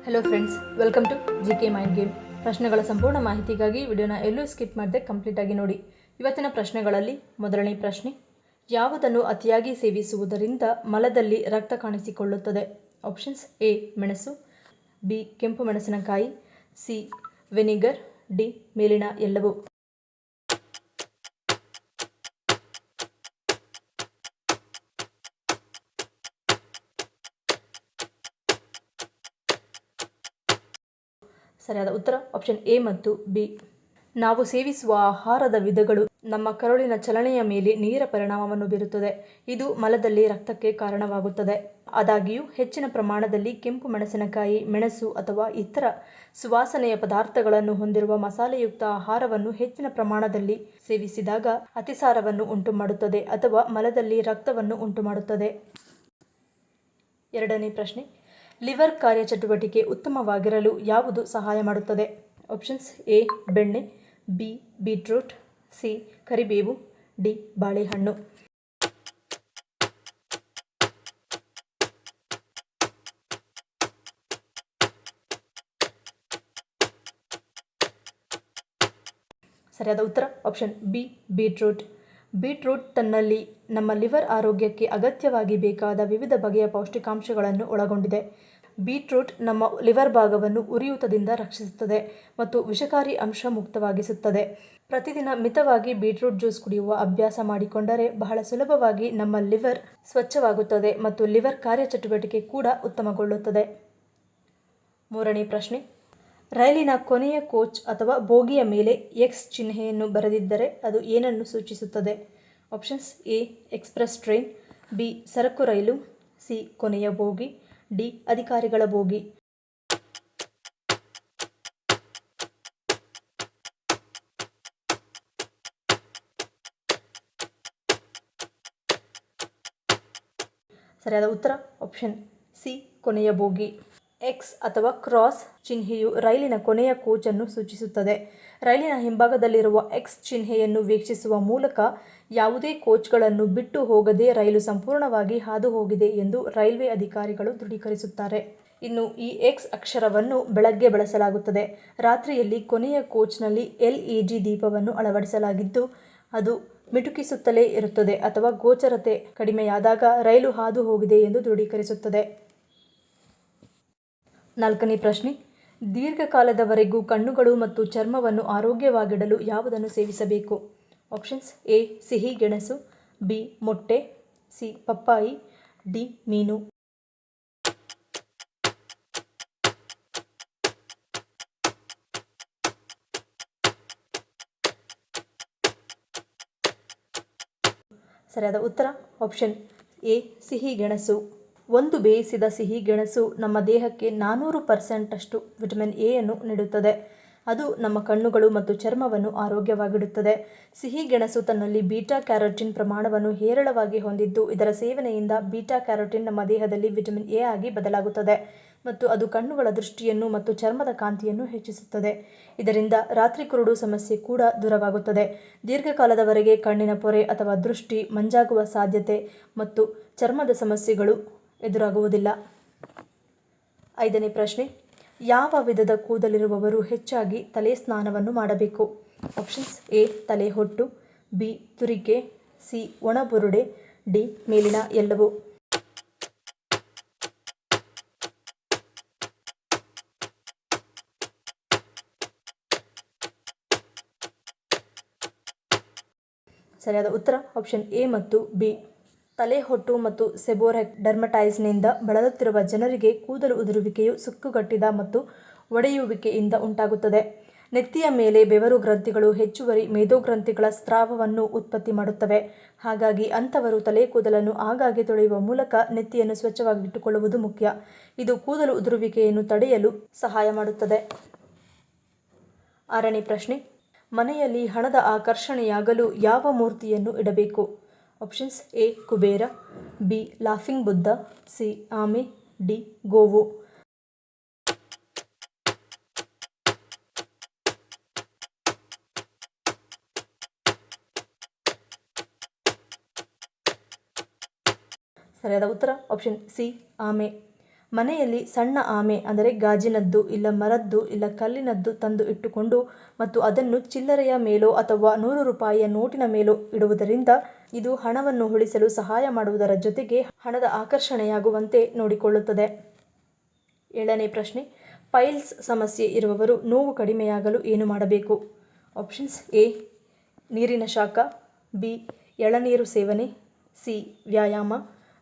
Hello friends, welcome to GK mind game. ಪ್ರಶ್ನೆಗಳ ಸಂಪೂರ್ಣ ಮಾಹಿತಿಗಾಗಿ ವಿಡಿಯೋನ ಎಲ್ಲೂ ಸ್ಕಿಪ್ ಮಾಡದೆ ಕಂಪ್ಲೀಟಾಗಿ ನೋಡಿ. ಇವತ್ತಿನ ಪ್ರಶ್ನೆಗಳಲ್ಲಿ ಮೊದಲನೇ ಪ್ರಶ್ನೆ, ಯಾವುದನ್ನು ಅತಿಯಾಗಿ ಸೇವಿಸುವುದರಿಂದ ಮಲದಲ್ಲಿ ರಕ್ತ ಕಾಣಿಸಿಕೊಳ್ಳುತ್ತದೆ? ಆಪ್ಷನ್ಸ್: ಎ ಮೆಣಸು, ಬಿ ಕೆಂಪು ಮೆಣಸಿನಕಾಯಿ, ಸಿ ವೆನಿಗರ್, ಡಿ ಮೇಲಿನ ಎಲ್ಲವೂ. ಸರಿಯಾದ ಉತ್ತರ ಆಪ್ಷನ್ ಎ ಮತ್ತು ಬಿ. ನಾವು ಸೇವಿಸುವ ಆಹಾರದ ವಿಧಗಳು ನಮ್ಮ ಕರುಳಿನ ಚಲನೆಯ ಮೇಲೆ ನೇರ ಪರಿಣಾಮವನ್ನು ಬೀರುತ್ತದೆ. ಇದು ಮಲದಲ್ಲಿ ರಕ್ತಕ್ಕೆ ಕಾರಣವಾಗುತ್ತದೆ. ಆದಾಗ್ಯೂ ಹೆಚ್ಚಿನ ಪ್ರಮಾಣದಲ್ಲಿ ಕೆಂಪು ಮೆಣಸಿನಕಾಯಿ, ಮೆಣಸು ಅಥವಾ ಇತರ ಸುವಾಸನೆಯ ಪದಾರ್ಥಗಳನ್ನು ಹೊಂದಿರುವ ಮಸಾಲೆಯುಕ್ತ ಆಹಾರವನ್ನು ಹೆಚ್ಚಿನ ಪ್ರಮಾಣದಲ್ಲಿ ಸೇವಿಸಿದಾಗ ಅತಿಸಾರವನ್ನು ಉಂಟುಮಾಡುತ್ತದೆ ಅಥವಾ ಮಲದಲ್ಲಿ ರಕ್ತವನ್ನು ಉಂಟುಮಾಡುತ್ತದೆ. ಎರಡನೇ ಪ್ರಶ್ನೆ, ಲಿವರ್ ಕಾರ್ಯಚಟುವಟಿಕೆ ಉತ್ತಮವಾಗಿರಲು ಯಾವುದು ಸಹಾಯ ಮಾಡುತ್ತದೆ? ಆಪ್ಷನ್ಸ್: ಎ ಬೆಣ್ಣೆ, ಬಿ ಬೀಟ್ರೂಟ್, ಸಿ ಕರಿಬೇವು, ಡಿ ಬಾಳೆಹಣ್ಣು. ಸರಿಯಾದ ಉತ್ತರ ಆಪ್ಷನ್ ಬಿ ಬೀಟ್ರೂಟ್. ಬೀಟ್ರೂಟ್ ತನ್ನಲ್ಲಿ ನಮ್ಮ ಲಿವರ್ ಆರೋಗ್ಯಕ್ಕೆ ಅಗತ್ಯವಾಗಿ ಬೇಕಾದ ವಿವಿಧ ಬಗೆಯ ಪೌಷ್ಟಿಕಾಂಶಗಳನ್ನು ಒಳಗೊಂಡಿದೆ. ಬೀಟ್ರೂಟ್ ನಮ್ಮ ಲಿವರ್ ಭಾಗವನ್ನು ಉರಿಯೂತದಿಂದ ರಕ್ಷಿಸುತ್ತದೆ ಮತ್ತು ವಿಷಕಾರಿ ಅಂಶ ಮುಕ್ತವಾಗಿಸುತ್ತದೆ. ಪ್ರತಿದಿನ ಮಿತವಾಗಿ ಬೀಟ್ರೂಟ್ ಜ್ಯೂಸ್ ಕುಡಿಯುವ ಅಭ್ಯಾಸ ಮಾಡಿಕೊಂಡರೆ ಬಹಳ ಸುಲಭವಾಗಿ ನಮ್ಮ ಲಿವರ್ ಸ್ವಚ್ಛವಾಗುತ್ತದೆ ಮತ್ತು ಲಿವರ್ ಕಾರ್ಯಚಟುವಟಿಕೆ ಕೂಡ ಉತ್ತಮಗೊಳ್ಳುತ್ತದೆ. ಮೂರನೇ ಪ್ರಶ್ನೆ, ರೈಲಿನ ಕೊನೆಯ ಕೋಚ್ ಅಥವಾ ಬೋಗಿಯ ಮೇಲೆ ಎಕ್ಸ್ ಚಿಹ್ನೆಯನ್ನು ಬರೆದಿದ್ದರೆ ಅದು ಏನನ್ನು ಸೂಚಿಸುತ್ತದೆ? Options: A express train, B ಸರಕು ರೈಲು, ಸಿ ಕೊನೆಯ ಬೋಗಿ, ಡಿ ಅಧಿಕಾರಿಗಳ ಬೋಗಿ. ಸರಿಯಾದ ಉತ್ತರ ಆಪ್ಷನ್ ಸಿ ಕೊನೆಯ ಬೋಗಿ. ಎಕ್ಸ್ ಅಥವಾ ಕ್ರಾಸ್ ಚಿಹ್ನೆಯು ರೈಲಿನ ಕೊನೆಯ ಕೋಚ್ ಅನ್ನು ಸೂಚಿಸುತ್ತದೆ. ರೈಲಿನ ಹಿಂಭಾಗದಲ್ಲಿರುವ ಎಕ್ಸ್ ಚಿಹ್ನೆಯನ್ನು ವೀಕ್ಷಿಸುವ ಮೂಲಕ ಯಾವುದೇ ಕೋಚ್ಗಳನ್ನು ಬಿಟ್ಟು ಹೋಗದೆ ರೈಲು ಸಂಪೂರ್ಣವಾಗಿ ಹಾದು ಹೋಗಿದೆ ಎಂದು ರೈಲ್ವೆ ಅಧಿಕಾರಿಗಳು ದೃಢೀಕರಿಸುತ್ತಾರೆ. ಇನ್ನು ಈ ಎಕ್ಸ್ ಅಕ್ಷರವನ್ನು ಬೆಳಗ್ಗೆ ಬಳಸಲಾಗುತ್ತದೆ. ರಾತ್ರಿಯಲ್ಲಿ ಕೊನೆಯ ಕೋಚ್ನಲ್ಲಿ LED ದೀಪವನ್ನು ಅಳವಡಿಸಲಾಗಿದ್ದು ಅದು ಮಿಟುಕಿಸುತ್ತಲೇ ಇರುತ್ತದೆ ಅಥವಾ ಗೋಚರತೆ ಕಡಿಮೆಯಾದಾಗ ರೈಲು ಹಾದು ಹೋಗಿದೆ ಎಂದು ದೃಢೀಕರಿಸುತ್ತದೆ. ನಾಲ್ಕನೇ ಪ್ರಶ್ನೆ, ದೀರ್ಘಕಾಲದವರೆಗೂ ಕಣ್ಣುಗಳು ಮತ್ತು ಚರ್ಮವನ್ನು ಆರೋಗ್ಯವಾಗಿಡಲು ಯಾವುದನ್ನು ಸೇವಿಸಬೇಕು? ಆಪ್ಷನ್ಸ್: ಎ ಸಿಹಿ ಗೆಣಸು, ಬಿ ಮೊಟ್ಟೆ, ಸಿ ಪಪ್ಪಾಯಿ, ಡಿ ಮೀನು. ಸರಿಯಾದ ಉತ್ತರ ಆಪ್ಷನ್ ಎ ಸಿಹಿ ಗೆಣಸು. ಒಂದು ಬೇಯಿಸಿದ ಸಿಹಿ ಗೆಣಸು ನಮ್ಮ ದೇಹಕ್ಕೆ 400% ವಿಟಮಿನ್ ಎ ಅನ್ನು ನೀಡುತ್ತದೆ. ಅದು ನಮ್ಮ ಕಣ್ಣುಗಳು ಮತ್ತು ಚರ್ಮವನ್ನು ಆರೋಗ್ಯವಾಗಿಡುತ್ತದೆ. ಸಿಹಿ ಗೆಣಸು ತನ್ನಲ್ಲಿ ಬೀಟಾ ಕ್ಯಾರೋಟಿನ್ ಪ್ರಮಾಣವನ್ನು ಹೇರಳವಾಗಿ ಹೊಂದಿದ್ದು ಇದರ ಸೇವನೆಯಿಂದ ಬೀಟಾ ಕ್ಯಾರೋಟಿನ್ ನಮ್ಮ ದೇಹದಲ್ಲಿ ವಿಟಮಿನ್ ಎ ಆಗಿ ಬದಲಾಗುತ್ತದೆ ಮತ್ತು ಅದು ಕಣ್ಣುಗಳ ದೃಷ್ಟಿಯನ್ನು ಮತ್ತು ಚರ್ಮದ ಕಾಂತಿಯನ್ನು ಹೆಚ್ಚಿಸುತ್ತದೆ. ಇದರಿಂದ ರಾತ್ರಿ ಕುರುಡು ಸಮಸ್ಯೆ ಕೂಡ ದೂರವಾಗುತ್ತದೆ. ದೀರ್ಘಕಾಲದವರೆಗೆ ಕಣ್ಣಿನ ಪೊರೆ ಅಥವಾ ದೃಷ್ಟಿ ಮಂಜಾಗುವ ಸಾಧ್ಯತೆ ಮತ್ತು ಚರ್ಮದ ಸಮಸ್ಯೆಗಳು ಎದುರಾಗುವುದಿಲ್ಲ. ಐದನೇ ಪ್ರಶ್ನೆ, ಯಾವ ವಿಧದ ಕೂದಲಿರುವವರು ಹೆಚ್ಚಾಗಿ ತಲೆ ಸ್ನಾನವನ್ನು ಮಾಡಬೇಕು? ಆಪ್ಷನ್ಸ್: ಎ ತಲೆಹೊಟ್ಟು, ಬಿ ತುರಿಕೆ, ಸಿ ಒಣಬುರುಡೆ, ಡಿ ಮೇಲಿನ ಎಲ್ಲವೂ. ಸರಿಯಾದ ಉತ್ತರ ಆಪ್ಷನ್ ಎ ಮತ್ತು ಬಿ. ತಲೆಹೊಟ್ಟು ಮತ್ತು ಸೆಬೋರಿಕ್ ಡರ್ಮಟೈಟಿಸ್ನಿಂದ ಬಳಲುತ್ತಿರುವ ಜನರಿಗೆ ಕೂದಲು ಉದುರುವಿಕೆಯು ಸುಕ್ಕುಗಟ್ಟಿದ ಮತ್ತು ಒಡೆಯುವಿಕೆಯಿಂದ ಉಂಟಾಗುತ್ತದೆ. ನೆತ್ತಿಯ ಮೇಲೆ ಬೆವರು ಗ್ರಂಥಿಗಳು ಹೆಚ್ಚುವರಿ ಮೇದೋಗ್ರಂಥಿಗಳ ಸ್ರಾವವನ್ನು ಉತ್ಪತ್ತಿ ಮಾಡುತ್ತವೆ. ಹಾಗಾಗಿ ಅಂಥವರು ತಲೆ ಕೂದಲನ್ನು ಆಗಾಗ್ಗೆ ತೊಳೆಯುವ ಮೂಲಕ ನೆತ್ತಿಯನ್ನು ಸ್ವಚ್ಛವಾಗಿಟ್ಟುಕೊಳ್ಳುವುದು ಮುಖ್ಯ. ಇದು ಕೂದಲು ಉದುರುವಿಕೆಯನ್ನು ತಡೆಯಲು ಸಹಾಯ ಮಾಡುತ್ತದೆ. ಆರನೇ ಪ್ರಶ್ನೆ, ಮನೆಯಲ್ಲಿ ಹಣದ ಆಕರ್ಷಣೆಯಾಗಲು ಯಾವ ಮೂರ್ತಿಯನ್ನು ಇಡಬೇಕು? Options: A Kubera, B laughing Buddha, C ಆಮೆ, ಡಿ ಗೋವು. ಸರಿಯಾದ ಉತ್ತರ ಆಪ್ಷನ್ ಸಿ ಆಮೆ. ಮನೆಯಲ್ಲಿ ಸಣ್ಣ ಆಮೆ ಅಂದರೆ ಗಾಜಿನದ್ದು ಇಲ್ಲ ಮರದ್ದು ಇಲ್ಲ ಕಲ್ಲಿನದ್ದು ತಂದು ಇಟ್ಟುಕೊಂಡು ಮತ್ತು ಅದನ್ನು ಚಿಲ್ಲರೆಯ ಮೇಲೋ ಅಥವಾ 100 ರೂಪಾಯಿಯ ನೋಟಿನ ಮೇಲೋ ಇಡುವುದರಿಂದ ಇದು ಹಣವನ್ನು ಉಳಿಸಲು ಸಹಾಯ ಮಾಡುವುದರ ಜೊತೆಗೆ ಹಣದ ಆಕರ್ಷಣೆಯಾಗುವಂತೆ ನೋಡಿಕೊಳ್ಳುತ್ತದೆ. 7ನೇ ಪ್ರಶ್ನೆ, ಪೈಲ್ಸ್ ಸಮಸ್ಯೆ ಇರುವವರು ನೋವು ಕಡಿಮೆಯಾಗಲು ಏನು ಮಾಡಬೇಕು? Options: A. ನೀರಿನ ಶಾಖ, ಬಿ. ಎಳನೀರು ಸೇವನೆ, ಸಿ. ವ್ಯಾಯಾಮ,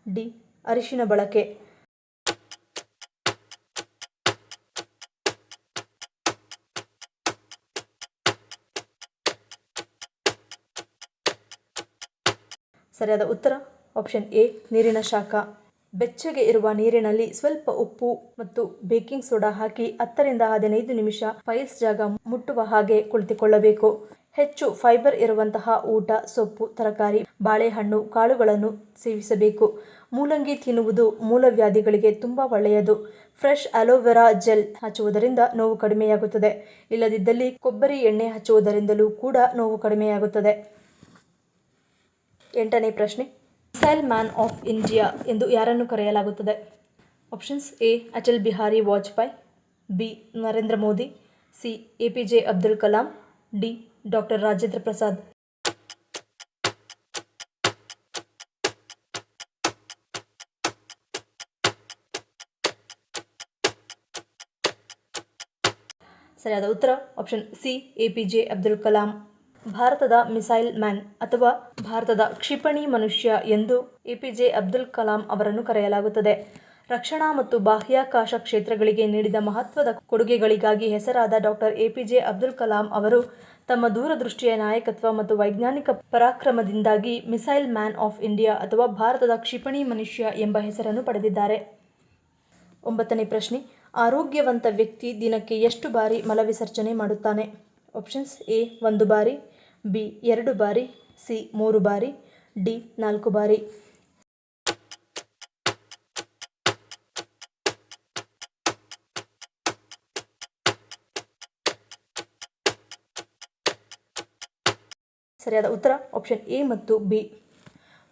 ಡಿ. ಅರಿಶಿನ ಬಳಕೆ. ಸರಿಯಾದ ಉತ್ತರ ಆಪ್ಷನ್ ಎ, ನೀರಿನ ಶಾಖ. ಬೆಚ್ಚಗೆ ಇರುವ ನೀರಿನಲ್ಲಿ ಸ್ವಲ್ಪ ಉಪ್ಪು ಮತ್ತು ಬೇಕಿಂಗ್ ಸೋಡಾ ಹಾಕಿ 10 ರಿಂದ 15 ನಿಮಿಷ ಪೈಲ್ಸ್ ಜಾಗ ಮುಟ್ಟುವ ಹಾಗೆ ಕುಳಿತುಕೊಳ್ಳಬೇಕು. ಹೆಚ್ಚು ಫೈಬರ್ ಇರುವಂತಹ ಊಟ, ಸೊಪ್ಪು, ತರಕಾರಿ, ಬಾಳೆಹಣ್ಣು, ಕಾಳುಗಳನ್ನು ಸೇವಿಸಬೇಕು. ಮೂಲಂಗಿ ತಿನ್ನುವುದು ಮೂಲವ್ಯಾಧಿಗಳಿಗೆ ತುಂಬ ಒಳ್ಳೆಯದು. ಫ್ರೆಶ್ ಅಲೋವೆರಾ ಜೆಲ್ ಹಚ್ಚುವುದರಿಂದ ನೋವು ಕಡಿಮೆಯಾಗುತ್ತದೆ. ಇಲ್ಲದಿದ್ದಲ್ಲಿ ಕೊಬ್ಬರಿ ಎಣ್ಣೆ ಹಚ್ಚುವುದರಿಂದಲೂ ಕೂಡ ನೋವು ಕಡಿಮೆಯಾಗುತ್ತದೆ. 8ನೇ ಪ್ರಶ್ನೆ, ಮಿಸೈಲ್ ಮ್ಯಾನ್ ಆಫ್ ಇಂಡಿಯಾ ಎಂದು ಯಾರನ್ನು ಕರೆಯಲಾಗುತ್ತದೆ? Options: A. Atal Bihari Vajpayee, B. Narendra Modi, C. APJ Abdul Kalam, D. Doctor Rajendra Prasad. ಸರಿಯಾದ ಉತ್ತರ option C, APJ Abdul Kalam. ಭಾರತದ ಮಿಸೈಲ್ ಮ್ಯಾನ್ ಅಥವಾ ಭಾರತದ ಕ್ಷಿಪಣಿ ಮನುಷ್ಯ ಎಂದು APJ ಅಬ್ದುಲ್ ಕಲಾಂ ಅವರನ್ನು ಕರೆಯಲಾಗುತ್ತದೆ. ರಕ್ಷಣಾ ಮತ್ತು ಬಾಹ್ಯಾಕಾಶ ಕ್ಷೇತ್ರಗಳಿಗೆ ನೀಡಿದ ಮಹತ್ವದ ಕೊಡುಗೆಗಳಿಗಾಗಿ ಹೆಸರಾದ ಡಾಕ್ಟರ್ APJ ಅಬ್ದುಲ್ ಕಲಾಂ ಅವರು ತಮ್ಮ ದೂರದೃಷ್ಟಿಯ ನಾಯಕತ್ವ ಮತ್ತು ವೈಜ್ಞಾನಿಕ ಪರಾಕ್ರಮದಿಂದಾಗಿ ಮಿಸೈಲ್ ಮ್ಯಾನ್ ಆಫ್ ಇಂಡಿಯಾ ಅಥವಾ ಭಾರತದ ಕ್ಷಿಪಣಿ ಮನುಷ್ಯ ಎಂಬ ಹೆಸರನ್ನು ಪಡೆದಿದ್ದಾರೆ. 9ನೇ ಪ್ರಶ್ನೆ, ಆರೋಗ್ಯವಂತ ವ್ಯಕ್ತಿ ದಿನಕ್ಕೆ ಎಷ್ಟು ಬಾರಿ ಮಲವಿಸರ್ಜನೆ ಮಾಡುತ್ತಾನೆ? Options: A. 1 ಬಾರಿ, ಬಿ. 2 ಬಾರಿ, ಸಿ. 3 ಬಾರಿ, ಡಿ. 4 ಬಾರಿ. ಸರಿಯಾದ ಉತ್ತರ ಆಪ್ಷನ್ ಎ ಮತ್ತು ಬಿ.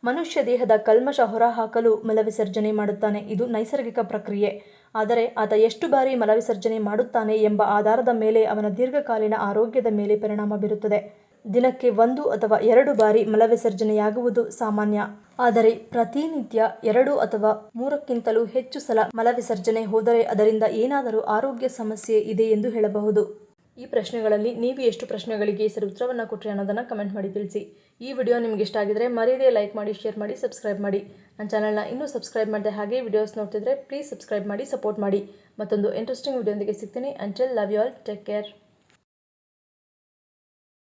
ಮನುಷ್ಯ ದೇಹದ ಕಲ್ಮಶ ಹೊರಹಾಕಲು ಮಲವಿಸರ್ಜನೆ ಮಾಡುತ್ತಾನೆ. ಇದು ನೈಸರ್ಗಿಕ ಪ್ರಕ್ರಿಯೆ. ಆದರೆ ಆತ ಎಷ್ಟು ಬಾರಿ ಮಲವಿಸರ್ಜನೆ ಮಾಡುತ್ತಾನೆ ಎಂಬ ಆಧಾರದ ಮೇಲೆ ಅವನ ದೀರ್ಘಕಾಲೀನ ಆರೋಗ್ಯದ ಮೇಲೆ ಪರಿಣಾಮ ಬೀರುತ್ತದೆ. ದಿನಕ್ಕೆ 1 ಅಥವಾ 2 ಬಾರಿ ಮಲವಿಸರ್ಜನೆಯಾಗುವುದು ಸಾಮಾನ್ಯ. ಆದರೆ ಪ್ರತಿನಿತ್ಯ 2 ಅಥವಾ 3ಕ್ಕಿಂತಲೂ ಹೆಚ್ಚು ಸಲ ಮಲವಿಸರ್ಜನೆ ಹೋದರೆ ಅದರಿಂದ ಏನಾದರೂ ಆರೋಗ್ಯ ಸಮಸ್ಯೆ ಇದೆ ಎಂದು ಹೇಳಬಹುದು. ಈ ಪ್ರಶ್ನೆಗಳಲ್ಲಿ ನೀವು ಎಷ್ಟು ಪ್ರಶ್ನೆಗಳಿಗೆ ಸರಿ ಉತ್ತರವನ್ನು ಕೊಟ್ಟರೆ ಅನ್ನೋದನ್ನು ಕಮೆಂಟ್ ಮಾಡಿ ತಿಳಿಸಿ. ಈ ವಿಡಿಯೋ ನಿಮಗೆ ಇಷ್ಟ ಆಗಿದ್ರೆ ಮರೆಯದೇ ಲೈಕ್ ಮಾಡಿ, ಶೇರ್ ಮಾಡಿ, ಸಬ್ಸ್ಕ್ರೈಬ್ ಮಾಡಿ. ನನ್ನ ಚಾನಲ್ನ ಇನ್ನೂ ಸಬ್ಸ್ಕ್ರೈಬ್ ಮಾಡದೆ ಹಾಗೆ ವಿಡಿಯೋಸ್ ನೋಡ್ತಿದ್ರೆ ಪ್ಲೀಸ್ ಸಬ್ಸ್ಕ್ರೈಬ್ ಮಾಡಿ, ಸಪೋರ್ಟ್ ಮಾಡಿ. ಮತ್ತೊಂದು ಇಂಟ್ರೆಸ್ಟಿಂಗ್ ವಿಡಿಯೋದೊಂದಿಗೆ ಸಿಗ್ತೀನಿ. Until love you all, take care.